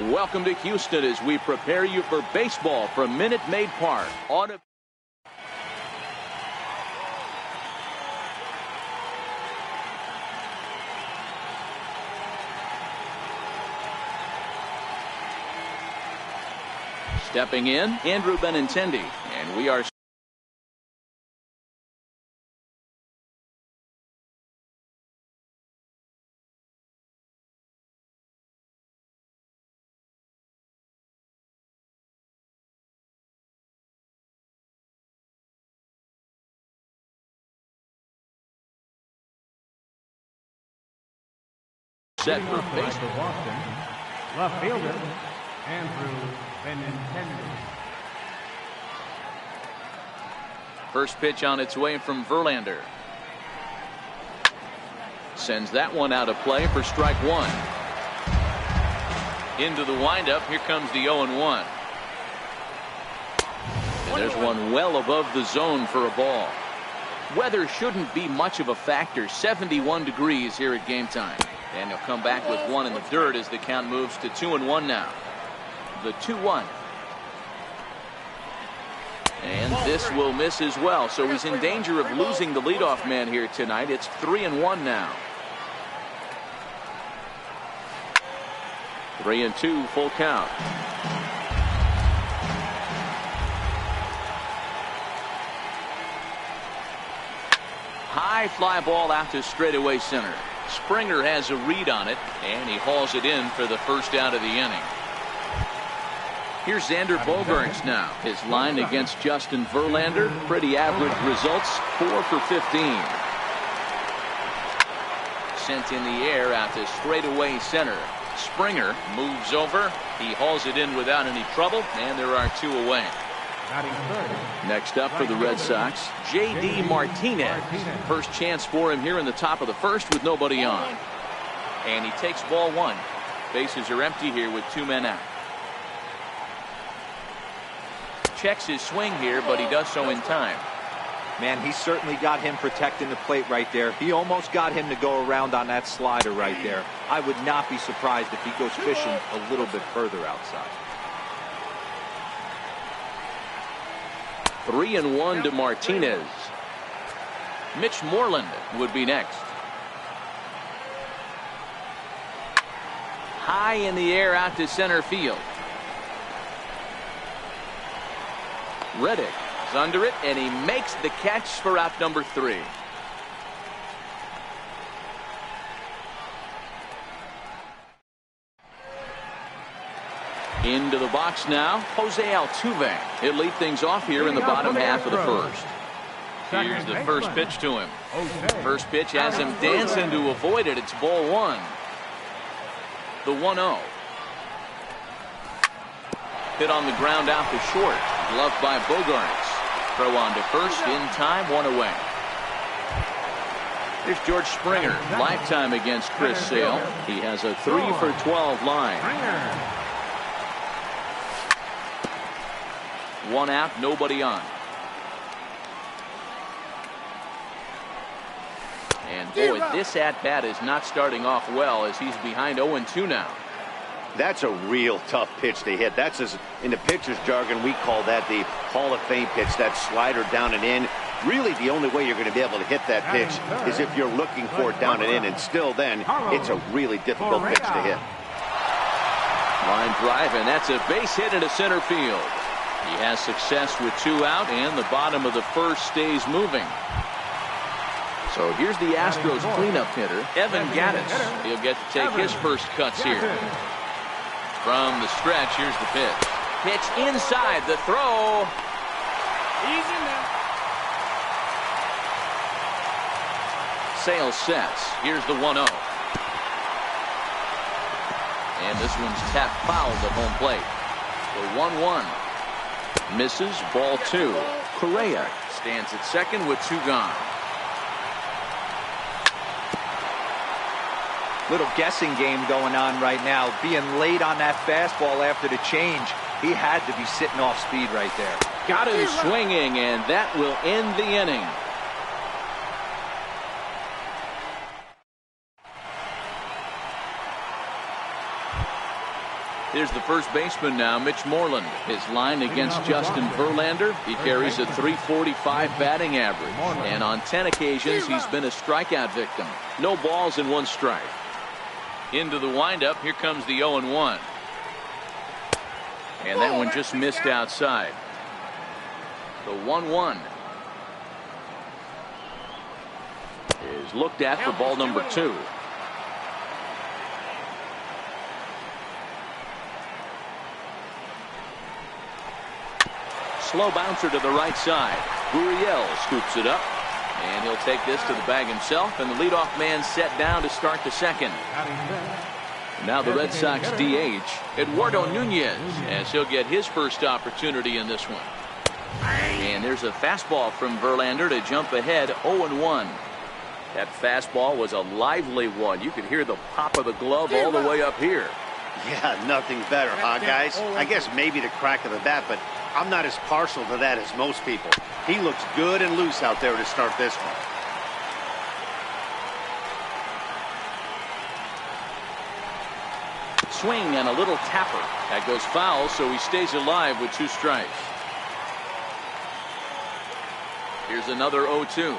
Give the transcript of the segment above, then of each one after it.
Welcome to Houston as we prepare you for baseball from Minute Maid Park. Stepping in, Andrew Benintendi, and we are set for baseball. Left fielder, Andrew Benintendi. First pitch on its way from Verlander. Sends that one out of play for strike one. Into the windup. Here comes the 0-1. And there's one well above the zone for a ball. Weather shouldn't be much of a factor. 71 degrees here at game time. And he'll come back with one in the dirt as the count moves to 2-1 now. The 2-1. And this will miss as well. So he's in danger of losing the leadoff man here tonight. It's 3-1 now. 3-2 full count. High fly ball out to straightaway center. Springer has a read on it, and he hauls it in for the first out of the inning. Here's Xander Bogaerts now. His line against Justin Verlander, pretty average results, 4 for 15. Sent in the air out to straightaway center. Springer moves over. He hauls it in without any trouble, and there are two away. Next up for the Red Sox, J.D. Martinez. First chance for him here in the top of the first with nobody on. And he takes ball one. Bases are empty here with two men out. Checks his swing here, but he does so in time. Man, he certainly got him protecting the plate right there. He almost got him to go around on that slider right there. I would not be surprised if he goes fishing a little bit further outside. 3-1 to Martinez. Mitch Moreland would be next. High in the air out to center field. Reddick is under it, and he makes the catch for out number 3. Into the box now, Jose Altuve. He'll lead things off here in the bottom half of the first. Here's the first pitch to him. First pitch has him dancing to avoid it. It's ball one. The 1-0. Hit on the ground out to short. Gloved by Bogaerts. Throw on to first in time, one away. Here's George Springer. Lifetime against Chris Sale. He has a 3 for 12 line. One out, nobody on. And boy, this at-bat is not starting off well as he's behind 0-2 now. That's a real tough pitch to hit. That's, as in the pitcher's jargon, we call that the Hall of Fame pitch, that slider down and in. Really, the only way you're going to be able to hit that pitch is if you're looking for it down and in, and still then, it's a really difficult pitch to hit. Line drive, and that's a base hit into center field. He has success with 2 out, and the bottom of the first stays moving. So here's the Astros cleanup hitter, Evan Gattis. He'll get to take his first cuts here. From the stretch, here's the pitch. Pitch inside, the throw. Easy now. Sale sets. Here's the 1-0. And this one's tapped foul at home plate. The 1-1. Misses, ball 2. Correa stands at second with 2 gone. Little guessing game going on right now. Being late on that fastball after the change. He had to be sitting off speed right there. Got him swinging, and that will end the inning. Here's the first baseman now, Mitch Moreland. His line against Justin Verlander, he carries a .345 batting average. And on 10 occasions, he's been a strikeout victim. No balls and 1 strike. Into the windup, here comes the 0-1. And that one just missed outside. The 1-1 is looked at for ball number 2. Slow bouncer to the right side. Gurriel scoops it up, and he'll take this to the bag himself, and the leadoff man set down to start the second. Now the Red Sox DH, Eduardo Nunez, as he'll get his first opportunity in this one. And there's a fastball from Verlander to jump ahead 0-1. That fastball was a lively one. You could hear the pop of the glove all the way up here. Yeah, nothing better, huh, guys? I guess maybe the crack of the bat, but I'm not as partial to that as most people. He looks good and loose out there to start this one. Swing and a little tapper. That goes foul, so he stays alive with 2 strikes. Here's another 0-2.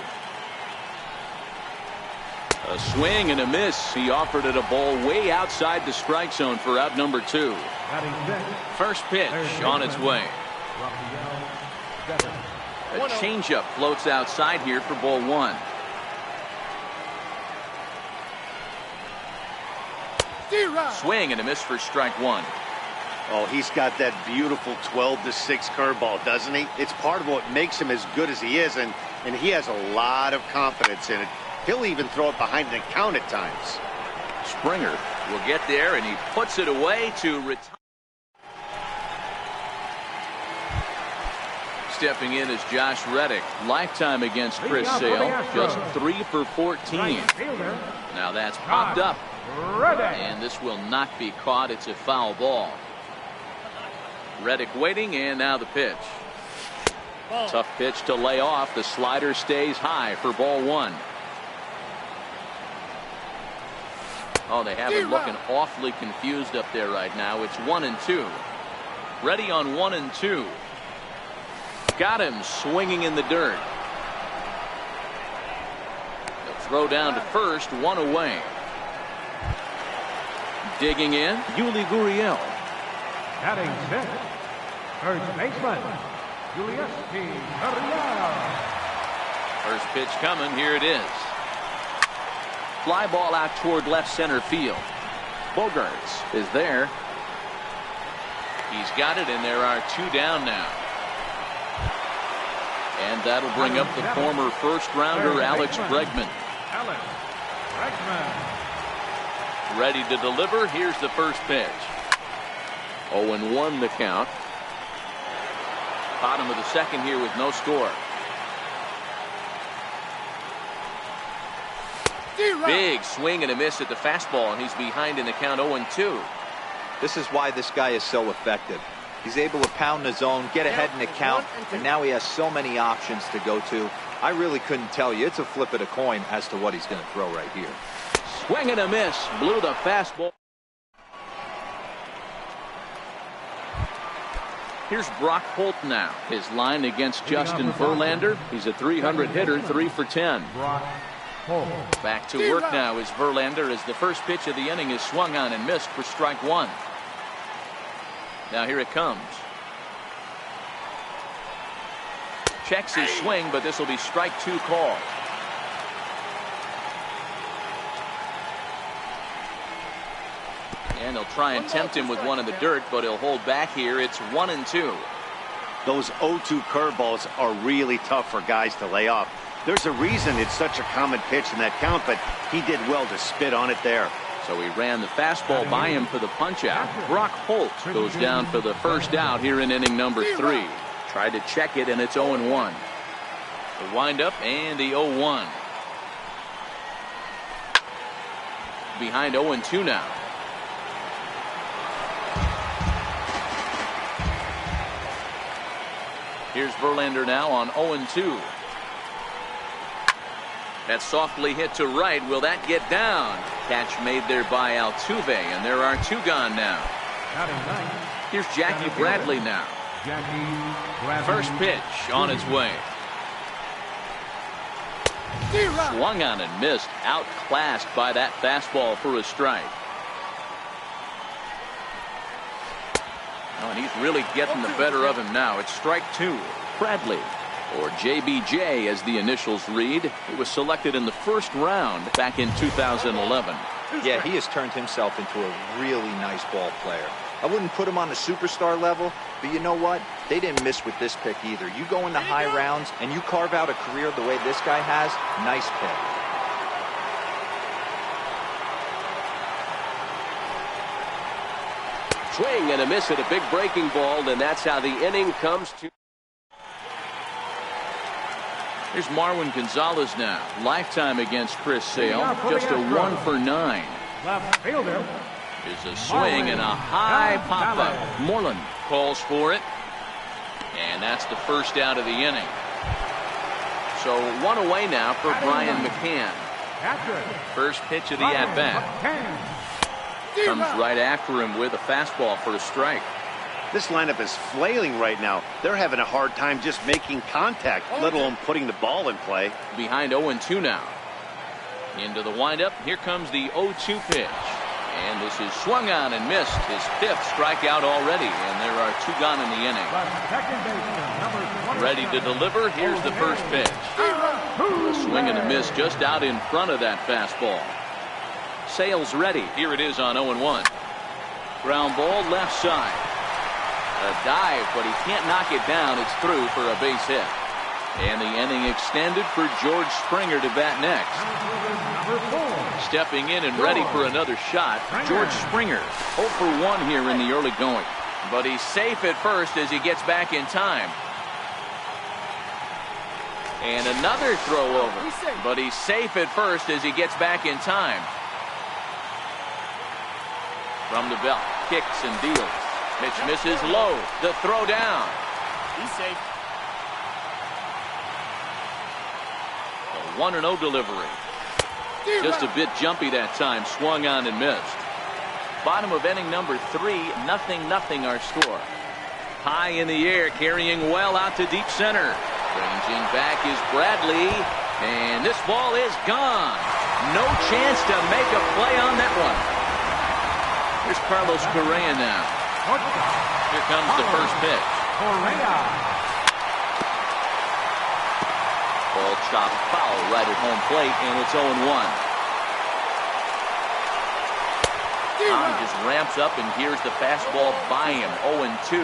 A swing and a miss. He offered it a ball way outside the strike zone for out number 2. First pitch on its way. A changeup floats outside here for ball 1. Swing and a miss for strike 1. Oh, he's got that beautiful 12-6 curveball, doesn't he? It's part of what makes him as good as he is, and he has a lot of confidence in it. He'll even throw it behind an account at times. Springer will get there, and he puts it away to retire. Stepping in is Josh Reddick. Lifetime against Chris Sale. Just 3 for 14. Now that's popped up. And this will not be caught. It's a foul ball. Reddick waiting, and now the pitch. Tough pitch to lay off. The slider stays high for ball 1. Oh, they have him looking awfully confused up there right now. It's 1-2. Ready on 1-2. Got him swinging in the dirt. The throw down to first, 1 away. Digging in, Yuli Gurriel. Batting 6th, first baseman, Julius P. Gurriel. First pitch coming, here it is. Fly ball out toward left center field. Bogarts is there. He's got it, and there are 2 down now. And that'll bring up the former first-rounder Alex Bregman. Alex Bregman. Ready to deliver. Here's the first pitch. 0-1 the count. Bottom of the second here with no score. Big swing and a miss at the fastball, and he's behind in the count 0-2. This is why this guy is so effective. He's able to pound the zone, get ahead in the count, and now he has so many options to go to. I really couldn't tell you. It's a flip of a coin as to what he's going to throw right here. Swing and a miss. Blew the fastball. Here's Brock Holt now. His line against Justin Verlander. He's a .300 hitter, 3 for 10. Back to work now is Verlander as the first pitch of the inning is swung on and missed for strike 1. Now here it comes. Checks his swing, but this will be strike 2 call. And they'll try and tempt him with one in the dirt, but he'll hold back here. It's 1-2. Those 0-2 curveballs are really tough for guys to lay off. There's a reason it's such a common pitch in that count, but he did well to spit on it there. So he ran the fastball by him for the punch out. Brock Holt goes down for the first out here in inning number 3. Tried to check it, and it's 0-1. The windup and the 0-1. Behind 0-2 now. Here's Verlander now on 0-2. That's softly hit to right. Will that get down? Catch made there by Altuve, and there are 2 gone now. Batting ninth. Here's Jackie Bradley now. Jackie Bradley. First pitch on its way. Swung on and missed. Outclassed by that fastball for a strike. Oh, and he's really getting the better of him now. It's strike two. Bradley, or JBJ as the initials read. He was selected in the first round back in 2011. Yeah, he has turned himself into a really nice ball player. I wouldn't put him on the superstar level, but you know what? They didn't miss with this pick either. You go into high rounds and you carve out a career the way this guy has, nice pick. Swing and a miss at a big breaking ball, and that's how the inning comes to. Here's Marwin Gonzalez now. Lifetime against Chris Sale. Just a 1 for 9. Left fielder. Is a swing and a high pop-up. Moreland calls for it. And that's the first out of the inning. So 1 away now for Brian McCann. First pitch of the at-bat. Comes right after him with a fastball for a strike. This lineup is flailing right now. They're having a hard time just making contact, let alone putting the ball in play. Behind 0-2 now. Into the windup. Here comes the 0-2 pitch. And this is swung on and missed. His 5th strikeout already. And there are 2 gone in the inning. Ready to deliver. Here's the first pitch. A swing and a miss just out in front of that fastball. Sale's ready. Here it is on 0-1. Ground ball left side. A dive, but he can't knock it down. It's through for a base hit. And the inning extended for George Springer to bat next. Stepping in and ready for another shot, George Springer. 0 for 1 here in the early going. But he's safe at first as he gets back in time. And another throw over. But he's safe at first as he gets back in time. From the belt, kicks and deals. Pitch misses low. The throw down. He's safe. A 1-0 delivery. Just a bit jumpy that time. Swung on and missed. Bottom of inning number 3. 0-0 our score. High in the air, carrying well out to deep center. Ranging back is Bradley. And this ball is gone. No chance to make a play on that one. Here's Carlos Correa now. Here comes the first pitch. Ball chopped foul right at home plate, and it's 0-1. Tommy just ramps up, and here's the fastball by him. 0-2.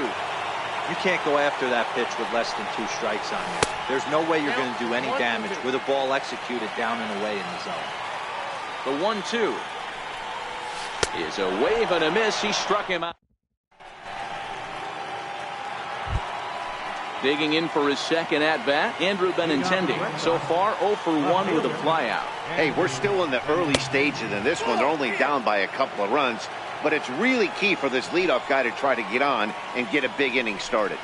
You can't go after that pitch with less than 2 strikes on you. There's no way you're going to do any damage with a ball executed down and away in the zone. The 1-2 is a wave and a miss. He struck him out. Digging in for his second at-bat, Andrew Benintendi. So far, 0 for 1 with a flyout. Hey, we're still in the early stages in this one. They're only down by a couple of runs. But it's really key for this leadoff guy to try to get on and get a big inning started.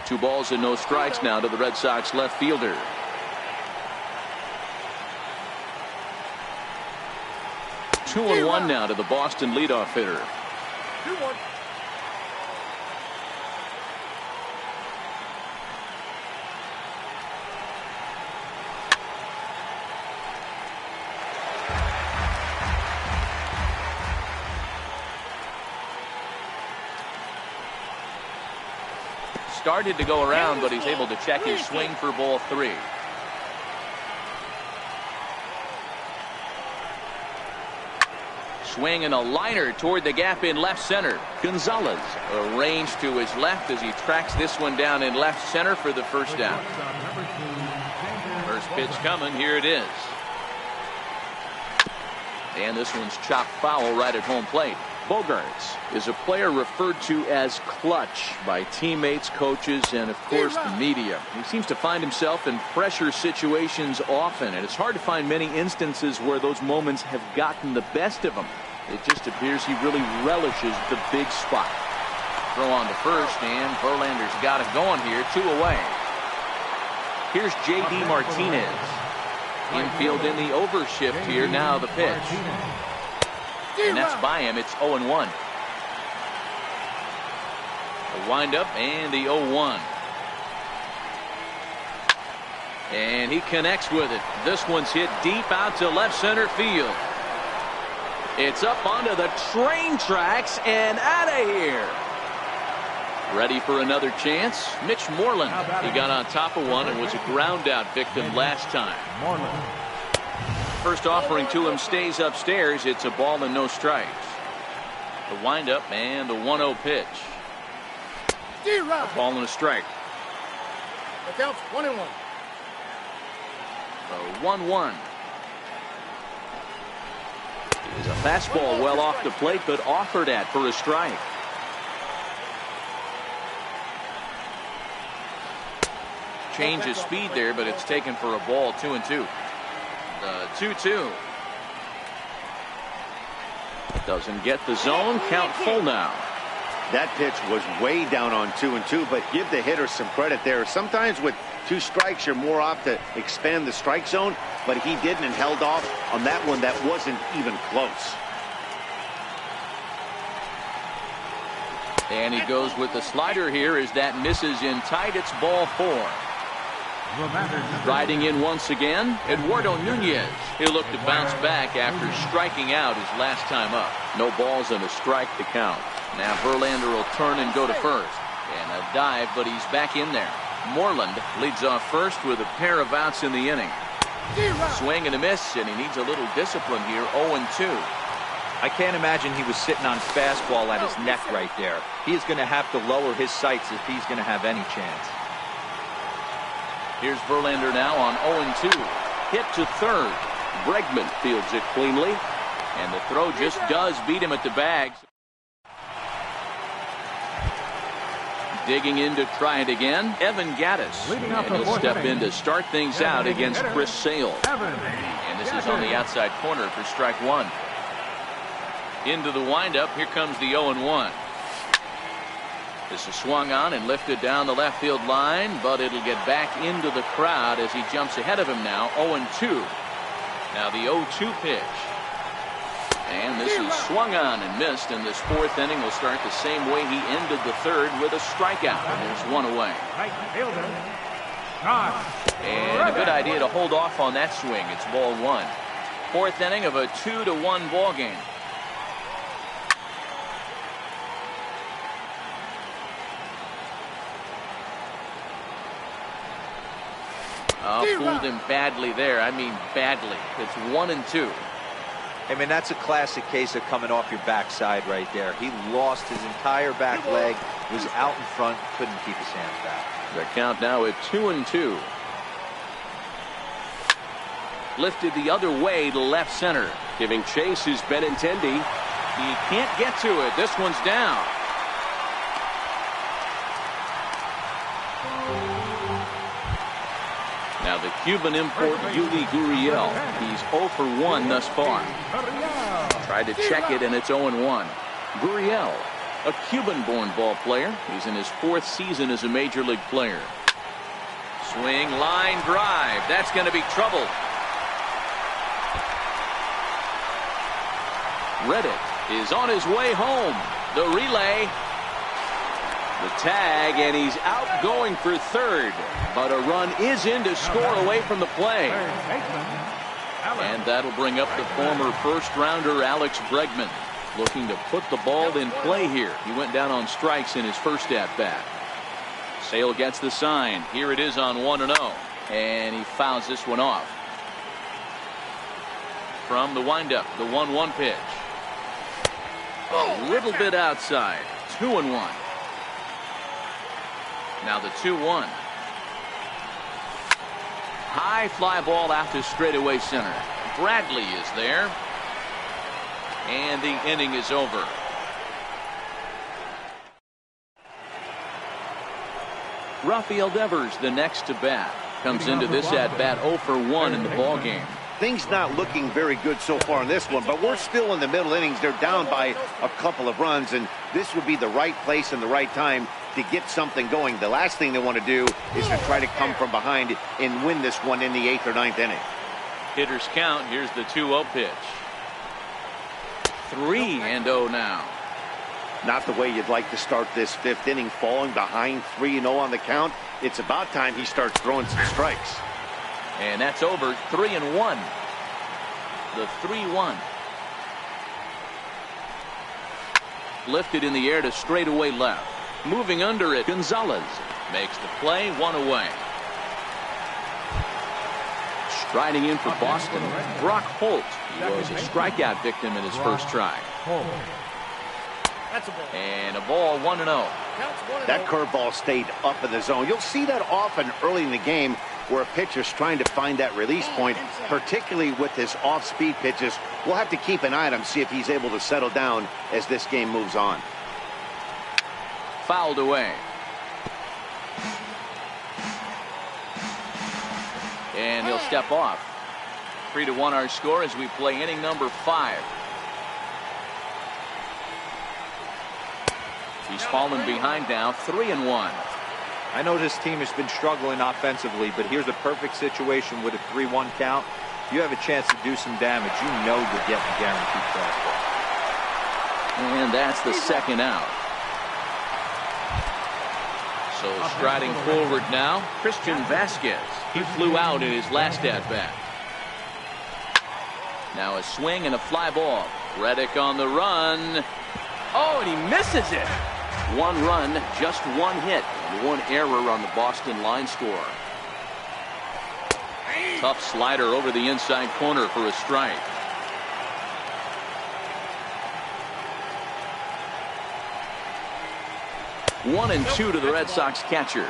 2 balls and no strikes now to the Red Sox left fielder. Two and 1 now to the Boston leadoff hitter. 2-1. Started to go around, but he's able to check his swing for ball 3. Swing and a liner toward the gap in left center. Gonzalez arranged to his left as he tracks this one down in left center for the first down. First pitch coming. Here it is. And this one's chopped foul right at home plate. Bogaerts is a player referred to as clutch by teammates, coaches, and of course the media. He seems to find himself in pressure situations often, and it's hard to find many instances where those moments have gotten the best of him. It just appears he really relishes the big spot. Throw on to first, and Verlander's got it going here. 2 away. Here's J.D. Martinez. Infield in the overshift here. Now the pitch. And that's by him. It's 0-1. The windup and the 0-1. And he connects with it. This one's hit deep out to left center field. It's up onto the train tracks and out of here. Ready for another chance? Mitch Moreland. He got on top of one and was a ground out victim last time. First offering to him stays upstairs. It's a ball and no strikes. The windup and the 1-0 pitch. A ball and a strike. The count's 1-1. The 1-1. It was a fastball well off the plate, but offered at for a strike. Change of speed there, but it's taken for a ball. 2-2. The 2-2. Doesn't get the zone. Count full now. That pitch was way down on 2-2, but give the hitter some credit there. Sometimes with 2 strikes, you're more apt to expand the strike zone, but he didn't and held off on that one that wasn't even close. And he goes with the slider here as that misses in tight. It's ball 4. Riding in once again, Eduardo Nunez. He'll look to bounce back after striking out his last time up. No balls and a strike to count. Now Verlander will turn and go to first. And a dive, but he's back in there. Moreland leads off first with a pair of outs in the inning. Swing and a miss, and he needs a little discipline here. 0-2. I can't imagine he was sitting on fastball at his neck right there. He is going to have to lower his sights if he's going to have any chance. Here's Verlander now on 0-2. Hit to third. Bregman fields it cleanly. And the throw just does beat him at the bag. Digging in to try it again, Evan Gattis. And he'll step in to start things out against Chris Sale. And this is on the outside corner for strike 1. Into the windup. Here comes the 0-1. This is swung on and lifted down the left field line, but it'll get back into the crowd as he jumps ahead of him now. 0-2. Now the 0-2 pitch. And this is swung on and missed, and this 4th inning will start the same way he ended the 3rd with a strikeout. And there's one away. And a good idea to hold off on that swing. It's ball 1. 4th inning of a 2-1 ball game. Fooled him badly there. I mean badly. It's 1-2. I mean, that's a classic case of coming off your backside right there. He lost his entire back leg, was out in front, couldn't keep his hands back. The count now at 2-2. Lifted the other way to left center. Giving chase is Benintendi. He can't get to it. This one's down. Now the Cuban import Yuli Gurriel. He's 0 for 1 thus far. Tried to check it, and it's 0-1. Gurriel, a Cuban-born ball player. He's in his 4th season as a major league player. Swing, line drive. That's going to be trouble. Reddick is on his way home. The relay. The tag, and he's out going for 3rd. But a run is in to score away from the play. And that'll bring up the former first-rounder Alex Bregman, looking to put the ball in play here. He went down on strikes in his first at-bat. Sale gets the sign. Here it is on 1-0. And he fouls this one off. From the windup, the 1-1 pitch. A little bit outside. 2-1. Now the 2-1. High fly ball out to straightaway center. Bradley is there. And the inning is over. Rafael Devers, the next to bat, comes into this at bat 0 for 1 in the ball game. Things not looking very good so far in this one, but we're still in the middle innings. They're down by a couple of runs, and this would be the right place and the right time to get something going. The last thing they want to do is to try to come from behind and win this one in the 8th or 9th inning. Hitters count. Here's the 2-0 pitch. 3-0 now. Not the way you'd like to start this fifth inning, falling behind 3-0 on the count. It's about time he starts throwing some strikes. And that's over. 3-1. The 3-1. Lifted in the air to straightaway left. Moving under it, Gonzalez makes the play, 1 away. Striding in for Boston, Brock Holt. He was a strikeout victim in his first try. And a ball, 1-0. That curveball stayed up in the zone. You'll see that often early in the game where a pitcher's trying to find that release point, particularly with his off-speed pitches. We'll have to keep an eye on him, see if he's able to settle down as this game moves on. Fouled away. And he'll step off. 3-1 our score as we play inning number 5. He's fallen behind now, 3-1. I know this team has been struggling offensively, but here's a perfect situation with a 3-1 count. You have a chance to do some damage. You know you're getting guaranteed fastball. And that's the second out. So striding forward now, Christian Vasquez. He flew out in his last at-bat. Now a swing and a fly ball. Reddick on the run. Oh, and he misses it. 1 run, just 1 hit, and 1 error on the Boston line score. Tough slider over the inside corner for a strike. One and 2 to the Red Sox catcher.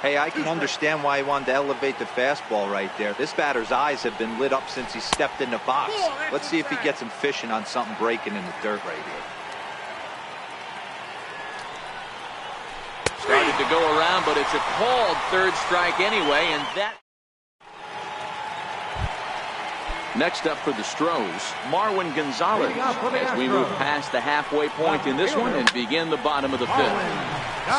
Hey, I can understand why he wanted to elevate the fastball right there. This batter's eyes have been lit up since he stepped in the box. Let's see if he gets him fishing on something breaking in the dirt right here. Started to go around, but it's a called third strike anyway, and that. Next up for the Stros, Marwin Gonzalez, as we move past the halfway point in this one and begin the bottom of the 5th.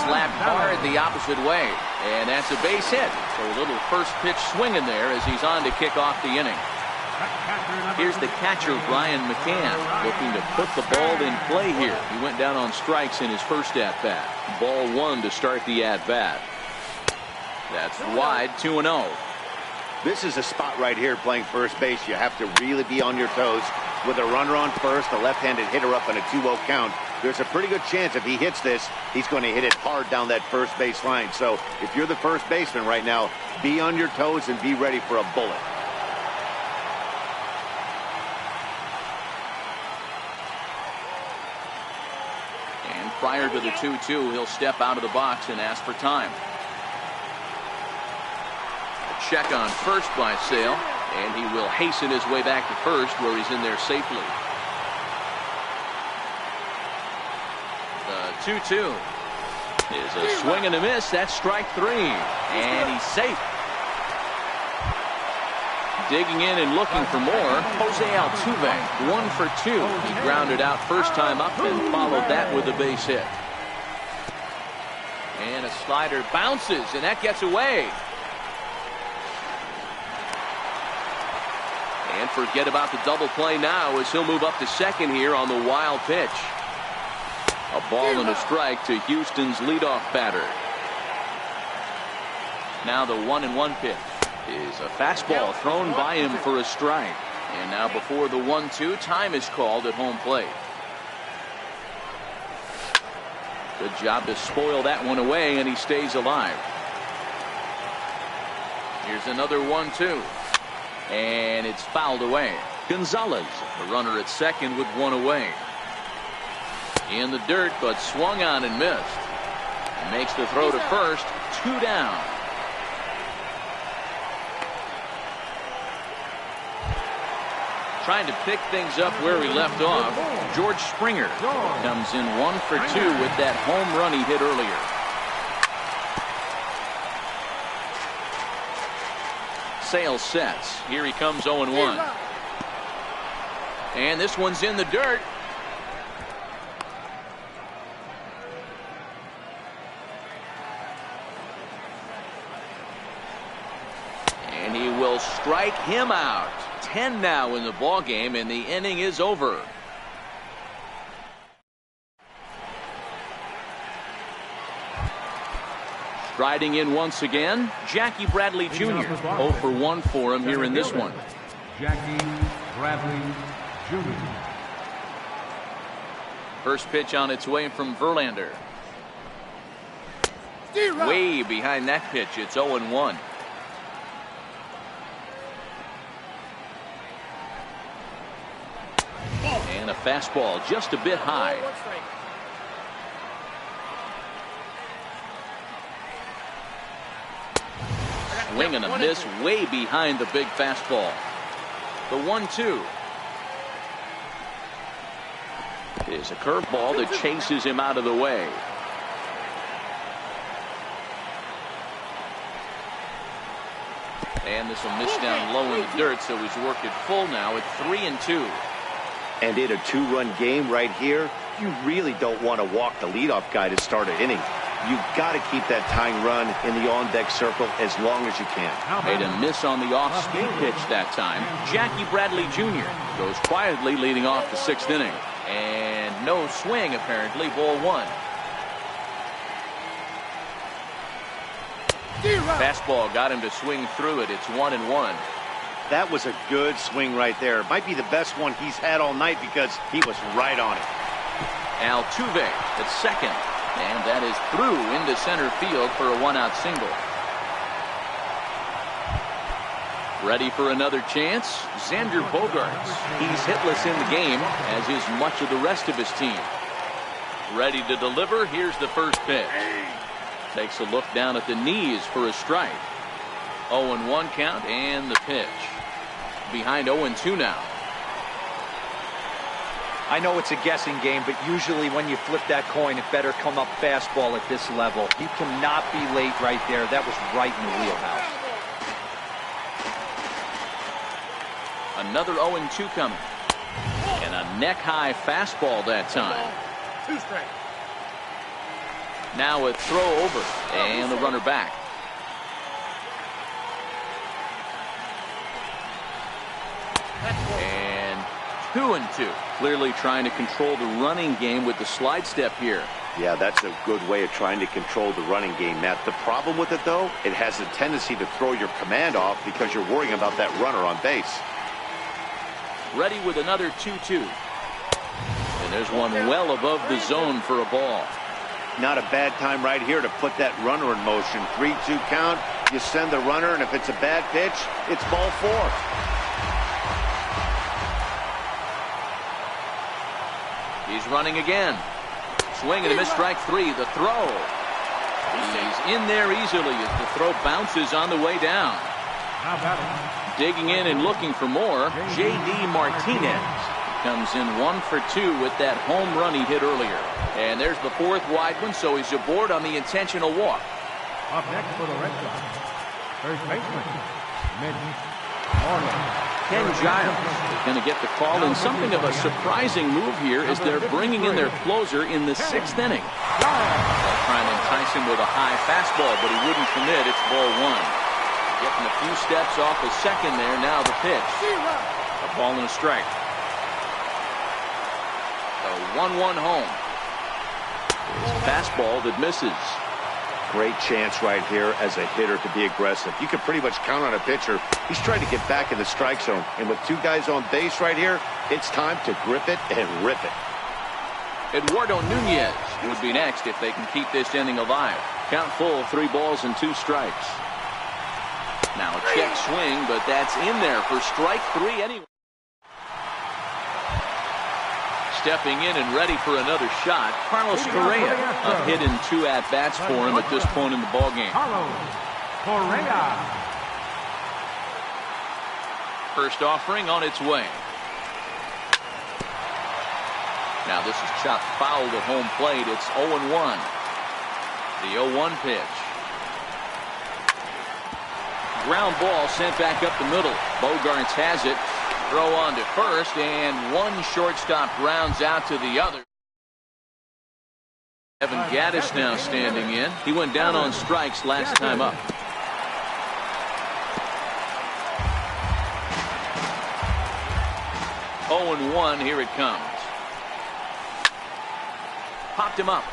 Slapped hard the opposite way, and that's a base hit. So a little first pitch swing in there as he's on to kick off the inning. Here's the catcher, Brian McCann, looking to put the ball in play here. He went down on strikes in his first at-bat. Ball 1 to start the at-bat. That's wide, 2-0. This is a spot right here playing first base. You have to really be on your toes. With a runner on first, a left-handed hitter up on a 2-0 count, there's a pretty good chance if he hits this, he's going to hit it hard down that first base line. So if you're the first baseman right now, be on your toes and be ready for a bullet. And prior to the 2-2, he'll step out of the box and ask for time. Check on first by Sale, and he will hasten his way back to first where he's in there safely. The 2-2 is a swing and a miss. That's strike 3, and he's safe. Digging in and looking for more, Jose Altuve, 1 for 2. He grounded out first time up and followed that with a base hit. And a slider bounces, and that gets away. And forget about the double play now as he'll move up to second here on the wild pitch. A ball and a strike to Houston's leadoff batter. Now the 1-1 pitch is a fastball thrown by him for a strike. And now before the 1-2, time is called at home plate. Good job to spoil that one away, and he stays alive. Here's another 1-2. And it's fouled away. Gonzalez, the runner at second with 1 away. In the dirt, but swung on and missed. And makes the throw to first. 2 down. Trying to pick things up where we left off. George Springer comes in 1 for 2 with that home run he hit earlier. Sale sets. Here he comes 0-1. And this one's in the dirt. And he will strike him out. 10 now in the ball game, and the inning is over. Striding in once again, Jackie Bradley Jr. 0 for 1 for him here in this one. Jackie Bradley Jr. First pitch on its way from Verlander. Way behind that pitch. It's 0-1. And a fastball just a bit high. Swing and a miss way behind the big fastball. The 1-2 is a curveball that chases him out of the way. And this will miss down low in the dirt, so he's worked it full now at 3-2. And in a 2-run game right here, you really don't want to walk the leadoff guy to start an inning. You've got to keep that tying run in the on-deck circle as long as you can. Made a miss on the off-speed pitch that time. Jackie Bradley Jr. goes quietly leading off the 6th inning. And no swing, apparently. Ball 1. Fastball got him to swing through it. It's 1-1. That was a good swing right there. Might be the best one he's had all night because he was right on it. Altuve at second. And that is through into center field for a 1-out single. Ready for another chance? Xander Bogaerts. He's hitless in the game, as is much of the rest of his team. Ready to deliver. Here's the first pitch. Takes a look down at the knees for a strike. 0-1 count and the pitch. Behind 0-2 now. I know it's a guessing game, but usually when you flip that coin, it better come up fastball at this level. He cannot be late right there. That was right in the wheelhouse. Another 0-2 coming. And a neck-high fastball that time. 2 straight. Now a throw over and the runner back. And 2-2. Clearly trying to control the running game with the slide step here. Yeah, that's a good way of trying to control the running game, Matt. The problem with it, though, it has a tendency to throw your command off because you're worrying about that runner on base. Ready with another 2-2. And there's one well above the zone for a ball. Not a bad time right here to put that runner in motion. 3-2 count. You send the runner, and if it's a bad pitch, it's ball 4. He's running again. Swing and a miss, strike 3. The throw. He's in there easily as the throw bounces on the way down. Digging in and looking for more, J.D. Martinez comes in 1 for 2 with that home run he hit earlier. And there's the 4th wide one, so he's aboard on the intentional walk. Up next for the Red Sox, first baseman, Mitch Moreland. Ken Giles is going to get the call, and something of a surprising move here is they're bringing in their closer in the 6th inning. They're trying to entice him with a high fastball, but he wouldn't commit. It's ball 1. Getting a few steps off the second there. Now the pitch. A ball and a strike. A 1-1 home. It's a fastball that misses. Great chance right here as a hitter to be aggressive. You can pretty much count on a pitcher. He's trying to get back in the strike zone. And with 2 guys on base right here, it's time to grip it and rip it. Eduardo Nunez would be next if they can keep this inning alive. Count full, 3 balls and 2 strikes. Now a check swing, but that's in there for strike 3 anyway. Stepping in and ready for another shot, Carlos Correa. A hit and 2 at-bats for him at this point in the ballgame. Carlos Correa. First offering on its way. Now this is chopped foul to home plate. It's 0-1. The 0-1 pitch. Ground ball sent back up the middle. Bogaerts has it. Throw on to first, and one shortstop rounds out to the other. Evan Gattis now standing in. He went down on strikes last time up. Oh and 1, here it comes. Popped him up.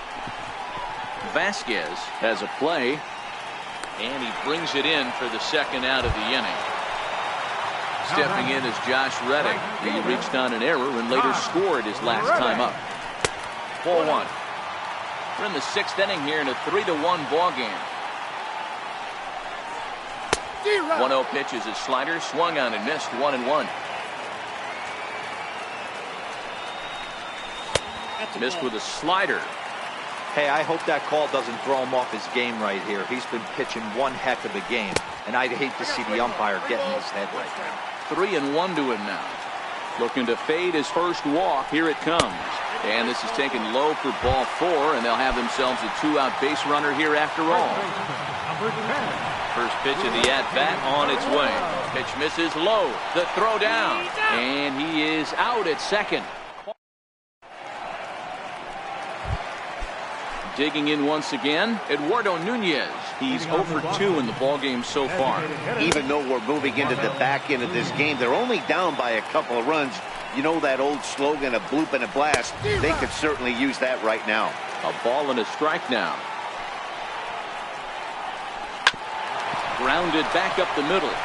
Vasquez has a play. And he brings it in for the second out of the inning. Stepping in is Josh Reddick. He reached on an error and later scored his last time up. 4-1. We're in the 6th inning here in a 3-1 ball game. 1-0 pitch is his slider, swung on and missed. 1-1. Missed with a slider. Hey, I hope that call doesn't throw him off his game right here. He's been pitching one heck of a game, and I'd hate to see the umpire get in his head right now. 3-1 to him now. Looking to fade his first walk. Here it comes. And this is taken low for ball 4, and they'll have themselves a 2-out base runner here after all. First pitch of the at-bat on its way. Pitch misses low. The throw down. And he is out at second. Digging in once again, Eduardo Nunez. He's 0 for 2 in the ballgame so far. Even though we're moving into the back end of this game, they're only down by a couple of runs. You know that old slogan, a bloop and a blast? They could certainly use that right now. A ball and a strike now. Grounded back up the middle.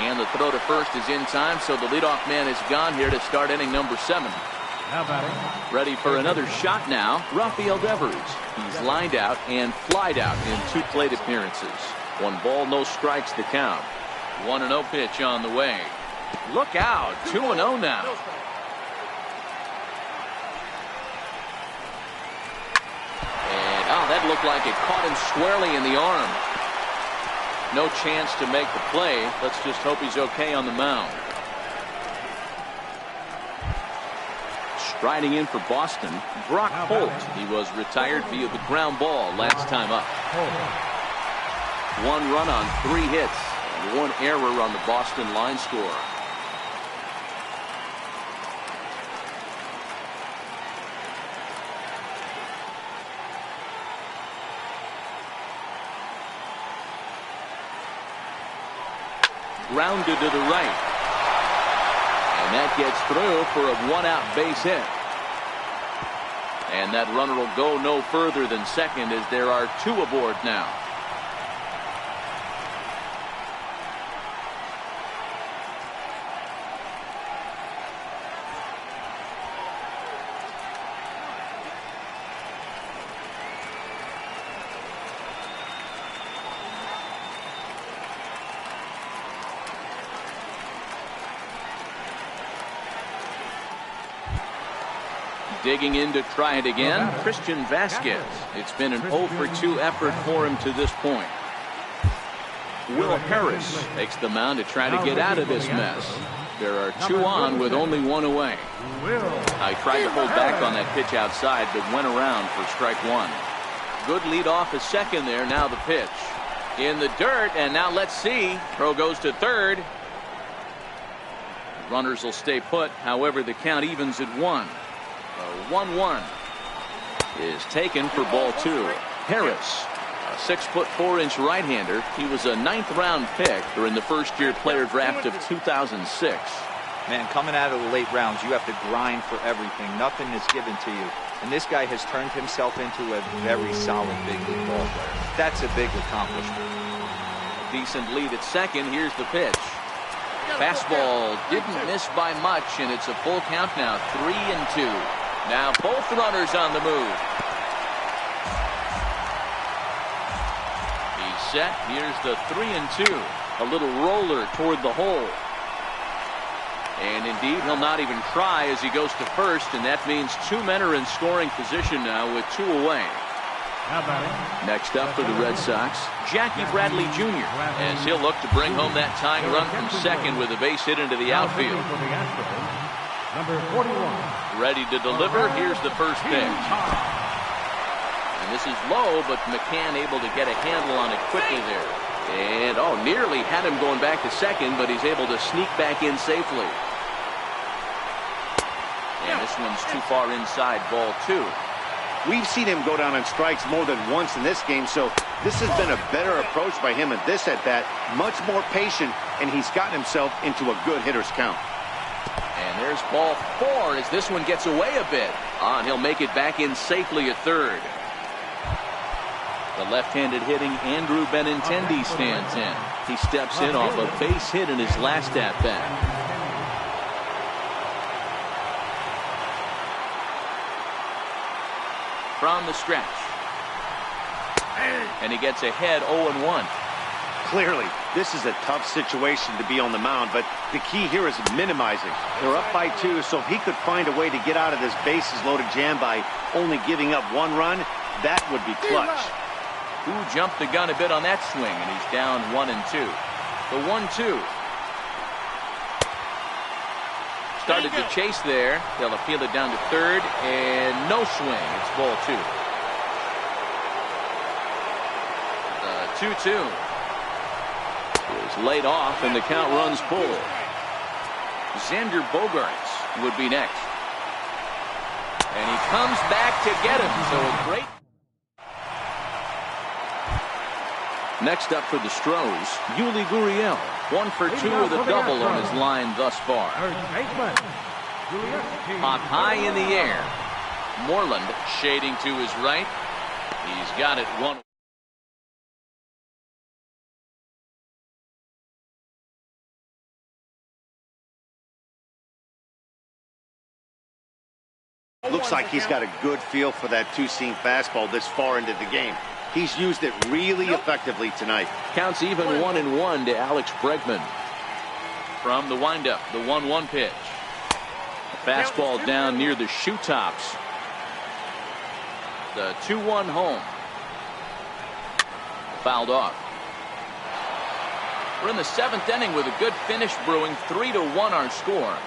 And the throw to first is in time, so the leadoff man is gone here to start inning number 7. Ready for another shot now, Rafael Devers. He's lined out and flied out in 2 plate appearances. 1 ball, no strikes the count. 1-0 pitch on the way. Look out, 2-0 now. And that looked like it caught him squarely in the arm. No chance to make the play. Let's just hope he's okay on the mound. Striding in for Boston, Brock Holt. He was retired via the ground ball last time up. 1 run on 3 hits and 1 error on the Boston line score. Grounded to the right. And that gets through for a 1-out base hit. And that runner will go no further than second as there are 2 aboard now. Digging in to try it again, Christian Vasquez. It's been an 0 for 2 effort for him to this point. Will Harris takes the mound to try to get out of this mess. There are 2 on with only 1 away. I tried to hold back on that pitch outside, but went around for strike 1. Good lead off a second there. Now the pitch. In the dirt, and now let's see. Throw goes to third. Runners will stay put. However, the count evens at 1. 1-1 is taken for ball 2. Harris, a 6'4" right-hander. He was a 9th-round pick during the first-year player draft of 2006. Man, coming out of the late rounds, you have to grind for everything. Nothing is given to you. And this guy has turned himself into a very solid big league ball player. That's a big accomplishment. A decent lead at second. Here's the pitch. Fastball didn't miss by much, and it's a full count now. 3-2. Now both runners on the move. He's set. Here's the 3-2. A little roller toward the hole. And indeed, he'll not even try as he goes to first, and that means 2 men are in scoring position now with 2 away. Next up for the Red Sox, Jackie Bradley Jr. as he'll look to bring home that tying run from second with a base hit into the outfield. Number 41. Ready to deliver. Here's the first pitch. And this is low, but McCann able to get a handle on it quickly there. And nearly had him going back to second, but he's able to sneak back in safely. And this one's too far inside, ball 2. We've seen him go down on strikes more than once in this game, so this has been a better approach by him at this at-bat. Much more patient, and he's gotten himself into a good hitter's count. And there's ball 4 as this one gets away a bit. And he'll make it back in safely at third. The left-handed hitting Andrew Benintendi stands in. He steps in off a base hit in his last at-bat. From the stretch. And he gets ahead 0-1. Clearly, this is a tough situation to be on the mound, but the key here is minimizing. They're up by 2, so if he could find a way to get out of this bases-loaded jam by only giving up 1 run, that would be clutch. Who jumped the gun a bit on that swing, and he's down 1-2. The 1-2. Started to chase there. They'll appeal it down to third, and no swing. It's ball 2. The 2-2 is laid off, and the count runs full. Xander Bogaerts would be next. And he comes back to get him. So a great. Next up for the Stros, Yuli Gurriel. 1 for 2 with a double on his line thus far. Hop high in the air. Moreland shading to his right. He's got it 1. Looks like he's got a good feel for that two-seam fastball this far into the game. He's used it really effectively tonight. Counts even 1-1 to Alex Bregman. From the windup, the 1-1 pitch. A fastball down near the shoe tops. The 2-1 home. Fouled off. We're in the 7th inning with a good finish brewing. 3-1 our score.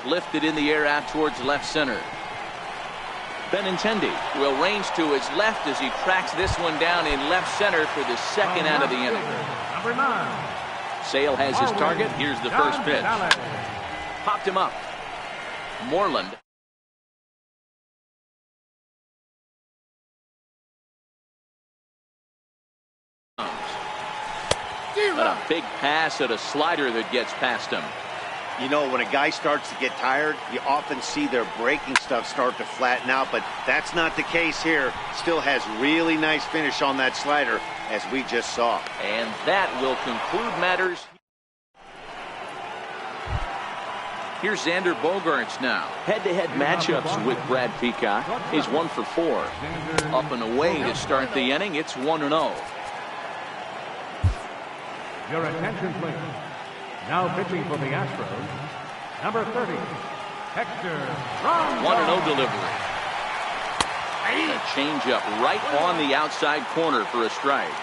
Lifted in the air out towards left center. Benintendi will range to his left as he tracks this one down in left center for the second out of the inning. Number 9. Sale has his target. Here's the first pitch. Popped him up. Moreland. But a big pass at a slider that gets past him. You know, when a guy starts to get tired, you often see their breaking stuff start to flatten out, but that's not the case here. Still has really nice finish on that slider, as we just saw. And that will conclude matters. Here's Xander Bogaerts now. Head-to-head matchups with Brad Peacock. He's 1 for 4. Up and away to start the inning. It's 1-0. Your attention, please. Now pitching for the Astros, number 30, Hector Ron. 1-0 delivery. A changeup right on the outside corner for a strike.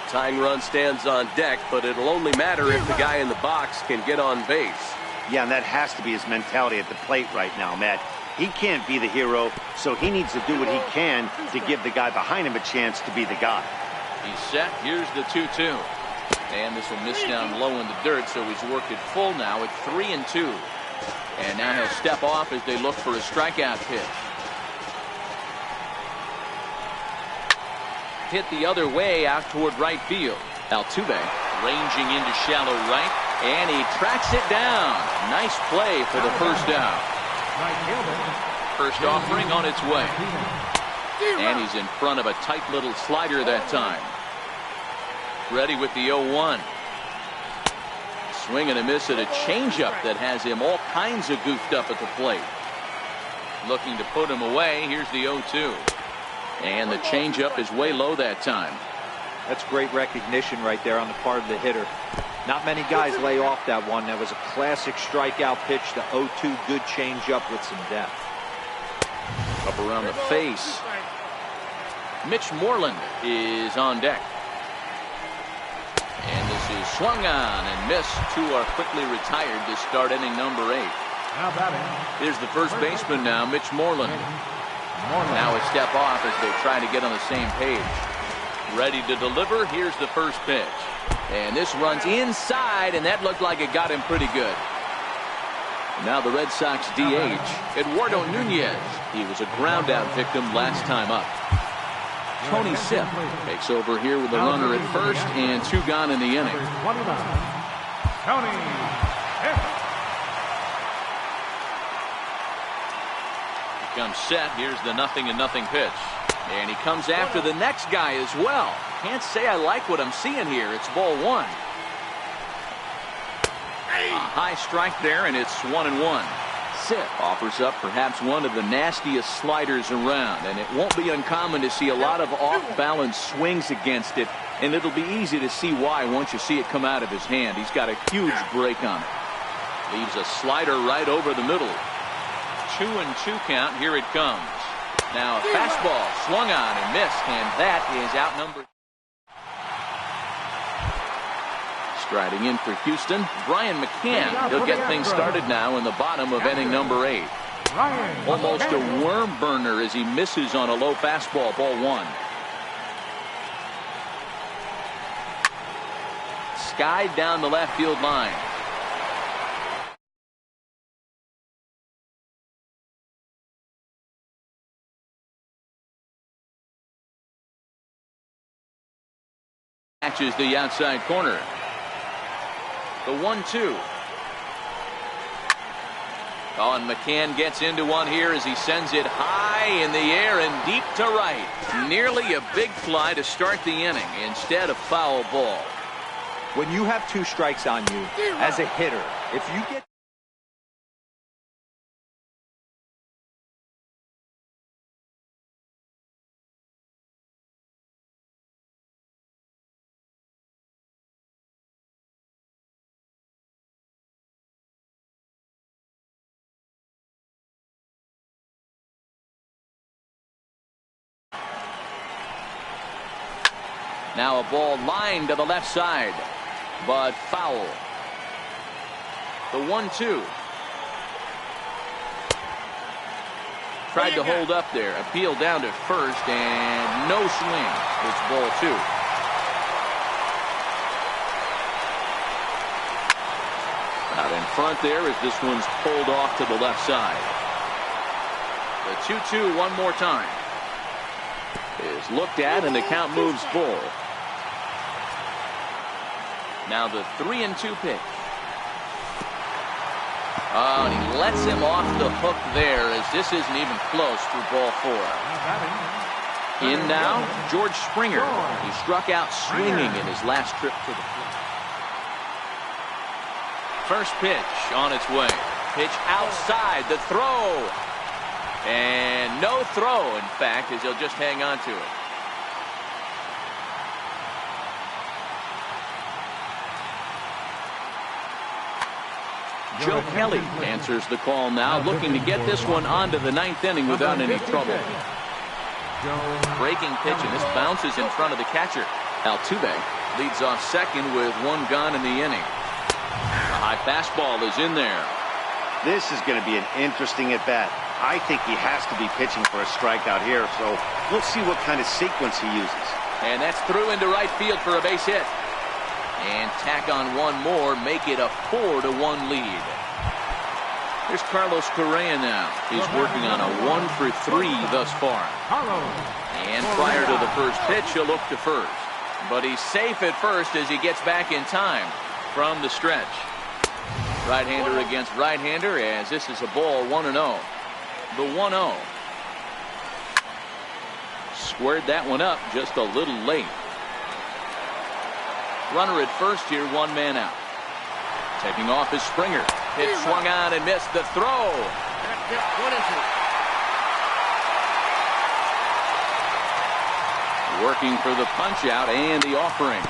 Tying run stands on deck, but it'll only matter if the guy in the box can get on base. Yeah, and that has to be his mentality at the plate right now, Matt. He can't be the hero, so he needs to do what he can to give the guy behind him a chance to be the guy. He's set. Here's the 2-2. And this will miss down low in the dirt, so he's worked it full now at 3-2. And now he'll step off as they look for a strikeout pitch. Hit the other way out toward right field. Altuve ranging into shallow right, and he tracks it down. Nice play for the first out. First offering on its way. And he's in front of a tight little slider that time. Ready with the 0-1. Swing and a miss at a changeup that has him all kinds of goofed up at the plate. Looking to put him away. Here's the 0-2. And the changeup is way low that time. That's great recognition right there on the part of the hitter. Not many guys lay off that one. That was a classic strikeout pitch. The 0-2 good changeup with some depth. Up around the face. Mitch Moreland is on deck. And this is swung on and missed. 2 are quickly retired to start inning number 8. Here's the first baseman now, Mitch Moreland. Now a step off as they try to get on the same page. Ready to deliver. Here's the first pitch. And this runs inside, and that looked like it got him pretty good. Now the Red Sox DH, Eduardo Nunez. He was a ground out victim last time up. Tony Sipp takes over here with a runner at first and 2 gone in the inning. Tony Sipp. comes set. Here's the 0-0 pitch. And he comes after the next guy as well. Can't say I like what I'm seeing here. It's ball 1. A high strike there, and it's 1-1. Sit offers up perhaps one of the nastiest sliders around, and it won't be uncommon to see a lot of off-balance swings against it, and it'll be easy to see why once you see it come out of his hand. He's got a huge break on it. Leaves a slider right over the middle. 2-2 count. Here it comes. Now a fastball swung on and missed, and that is outnumbered. Striding in for Houston, Brian McCann. He'll get things started now in the bottom of inning number 8. Almost a worm burner as he misses on a low fastball, ball 1. Skied down the left field line. Catches the outside corner. The 1-2. Oh, and McCann gets into one here as he sends it high in the air and deep to right. Nearly a big fly to start the inning instead of foul ball. When you have 2 strikes on you as a hitter, if you get now a ball lined to the left side, but foul. The 1-2. Tried to hold up there. Appeal down to first, and no swing. It's ball 2. Out in front there as this one's pulled off to the left side. The 2-2 one more time. Is looked at, and the count moves full. Now the 3-2 pitch. Oh, and he lets him off the hook there as this isn't even close through ball 4. In now, George Springer. He struck out swinging in his last trip to the plate. First pitch on its way. Pitch outside, the throw. And no throw, in fact, as he'll just hang on to it. Joe Kelly answers the call now, looking to get this one onto the 9th inning without any trouble. Breaking pitch, and this bounces in front of the catcher. Altuve leads off second with 1 gone in the inning. A high fastball is in there. This is going to be an interesting at-bat. I think he has to be pitching for a strikeout here, so we'll see what kind of sequence he uses. And that's through into right field for a base hit. And tack on one more, make it a 4-1 lead. Here's Carlos Correa now. He's working on a 1 for 3 thus far. And prior to the first pitch, he'll look to first. But he's safe at first as he gets back in time from the stretch. Right-hander against right-hander as this is a ball 1-0. The 1-0. Squared that one up just a little late. Runner at first here, 1 man out. Taking off is Springer. Hit swung on and missed the throw. Working for the punch out and the offering.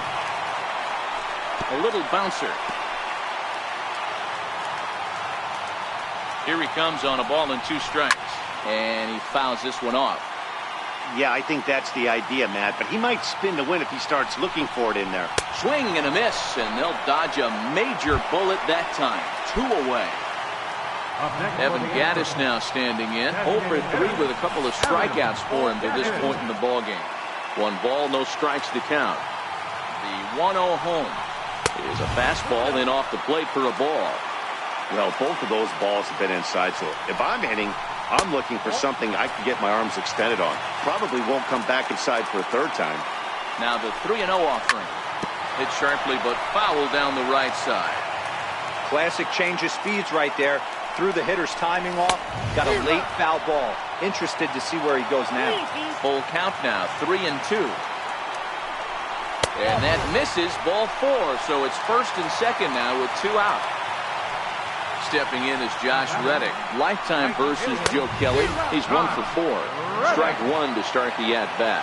A little bouncer. Here he comes on a ball and 2 strikes. And he fouls this one off. Yeah, I think that's the idea, Matt, but he might spin to win if he starts looking for it in there. Swing and a miss, and they'll dodge a major bullet that time. 2 away. Evan Gattis now standing in. 0 for 3 with a couple of strikeouts for him to this point in the ballgame. 1 ball, no strikes to count. The 1-0 home is a fastball in off the plate for a ball. Well, both of those balls have been inside, so if I'm hitting, I'm looking for something I can get my arms extended on. Probably won't come back inside for a 3rd time. Now the 3-0 offering. Hit sharply but foul down the right side. Classic change of speeds right there. Threw the hitter's timing off. Got a late foul ball. Interested to see where he goes now. Full count now, 3-2. And that misses, ball 4, so it's first and second now with 2 out. Stepping in is Josh Reddick. Lifetime versus Joe Kelly. He's 1 for 4. Strike 1 to start the at-bat.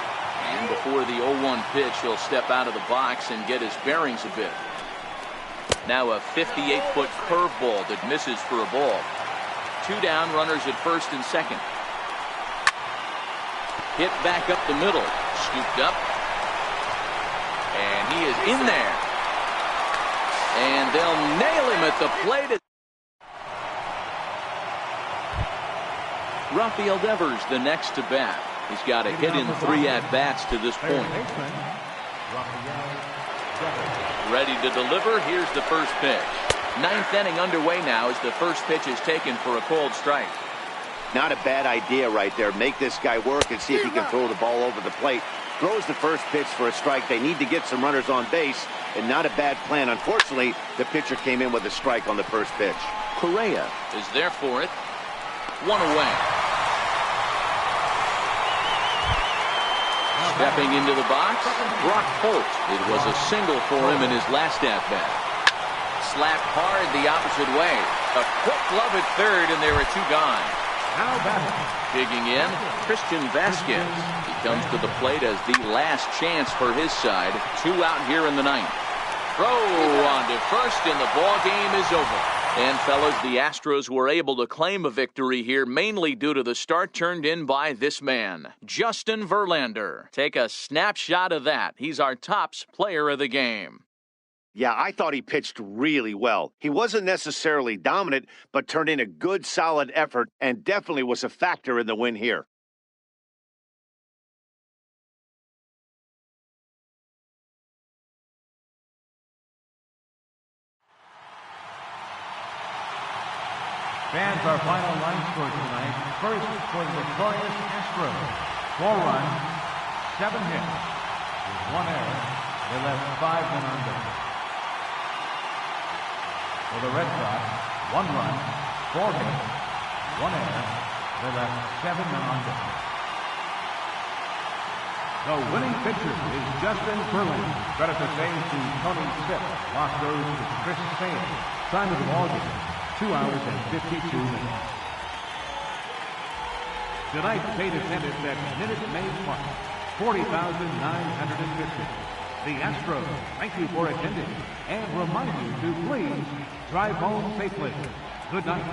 And before the 0-1 pitch, he'll step out of the box and get his bearings a bit. Now a 58-foot curveball that misses for a ball. 2 down, runners at first and second. Hit back up the middle. Scooped up. And he is in there. And they'll nail him at the plate. Rafael Devers, the next to bat. He's got a hit in 3 at-bats to this point. Ready to deliver. Here's the first pitch. 9th inning underway now as the first pitch is taken for a called strike. Not a bad idea right there. Make this guy work and see if he can throw the ball over the plate. Throws the first pitch for a strike. They need to get some runners on base, and not a bad plan. Unfortunately, the pitcher came in with a strike on the first pitch. Correa is there for it. 1 away. Stepping into the box, Brock Holt. It was a single for him in his last at-bat. Slapped hard the opposite way. A quick glove at third, and there are 2 gone. Now batting. Digging in, Christian Vasquez. He comes to the plate as the last chance for his side. 2 out here in the 9th. Throw on to first, and the ball game is over. And fellas, the Astros were able to claim a victory here, mainly due to the start turned in by this man, Justin Verlander. Take a snapshot of that. He's our tops player of the game. Yeah, I thought he pitched really well. He wasn't necessarily dominant, but turned in a good, solid effort and definitely was a factor in the win here. Fans, our final line score tonight. First for the victorious Astros. 4 runs, 7 hits. With 1 error, they left 5 men on base. For the Red Sox, 1 run, 4 hits, 1 error, they left 7 men on base. The winning pitcher is Justin Verlander. Credit the same to Tony Sipp. Loss goes to Chris Sale. Time of the ball game, 2 hours and 52 minutes. Tonight's paid attendance at Minute Maid Park, 40,950. The Astros thank you for attending and remind you to please drive home safely. Good night.